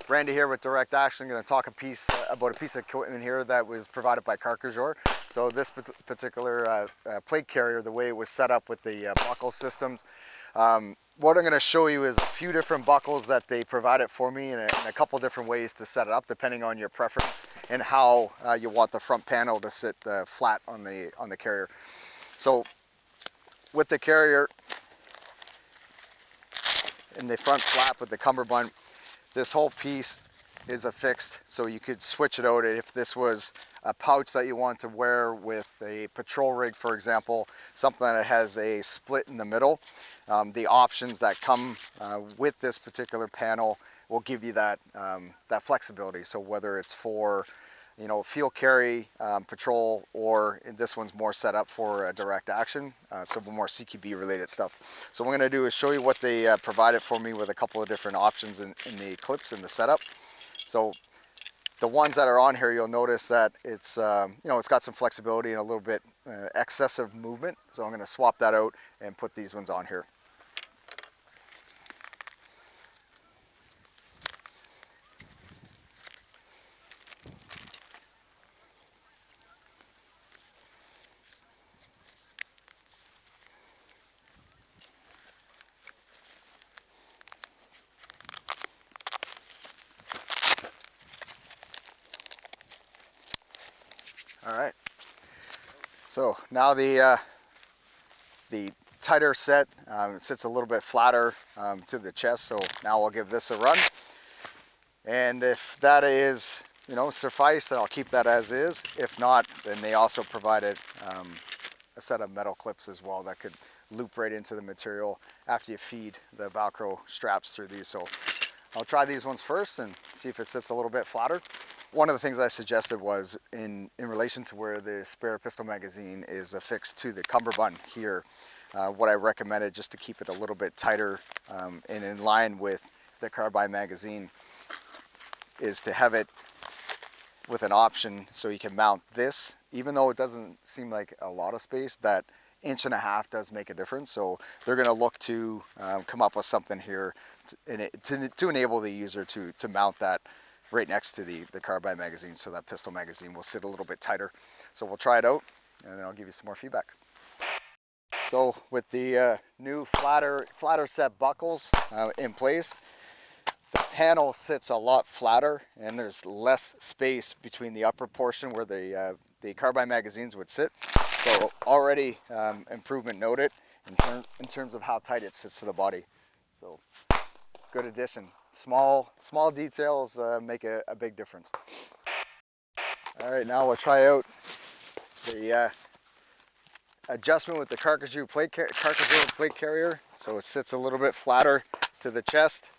Randy here with Direct Action. I'm going to talk about a piece of equipment here that was provided by Carcajou. So this particular plate carrier, the way it was set up with the buckle systems, what I'm going to show you is a few different buckles that they provided for me and a couple different ways to set it up depending on your preference and how you want the front panel to sit flat on the carrier. So with the carrier in the front flap with the cummerbund, this whole piece is affixed, so you could switch it out if this was a pouch that you want to wear with a patrol rig, for example, something that has a split in the middle. The options that come with this particular panel will give you that that flexibility. So whether it's for field carry, patrol, or this one's more set up for direct action, so more CQB related stuff. So what I'm going to do is show you what they provided for me with a couple of different options in the clips in the setup. So the ones that are on here, you'll notice that it's it's got some flexibility and a little bit excessive movement. So I'm going to swap that out and put these ones on here. All right, so now the tighter set sits a little bit flatter to the chest, so now I'll give this a run, and if that is suffice, then I'll keep that as is. If not, then they also provided a set of metal clips as well that could loop right into the material after you feed the Velcro straps through these. So I'll try these ones first and see if it sits a little bit flatter. One of the things I suggested was in relation to where the spare pistol magazine is affixed to the cummerbund here, what I recommended just to keep it a little bit tighter and in line with the carbine magazine is to have it with an option so you can mount this. Even though it doesn't seem like a lot of space, that 1.5 inches does make a difference. So they're going to look to come up with something here to enable the user to mount that right next to the carbine magazine, so that pistol magazine will sit a little bit tighter. So we'll try it out and then I'll give you some more feedback. So with the new flatter set buckles in place, the panel sits a lot flatter and there's less space between the upper portion where the carbine magazines would sit. So already improvement noted in terms of how tight it sits to the body. So good addition. Small details make a big difference. All right, now we'll try out the adjustment with the Carcajou plate carrier. So it sits a little bit flatter to the chest.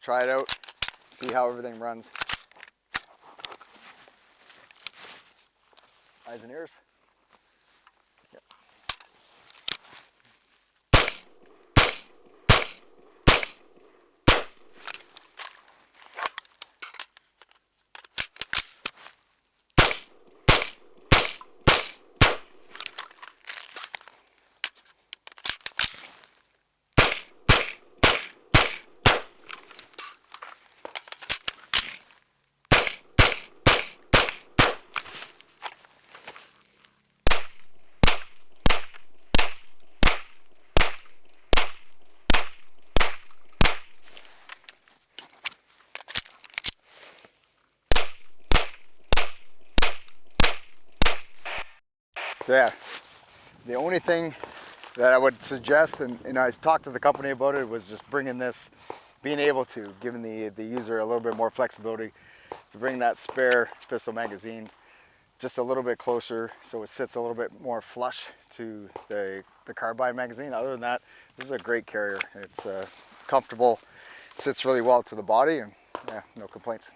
Try it out, see how everything runs. Eyes and ears. Yep. So yeah, the only thing that I would suggest, and I talked to the company about it, was just bringing this, being able to, giving the user a little bit more flexibility to bring that spare pistol magazine just a little bit closer so it sits a little bit more flush to the carbine magazine. Other than that, this is a great carrier. It's comfortable, sits really well to the body, and yeah, no complaints.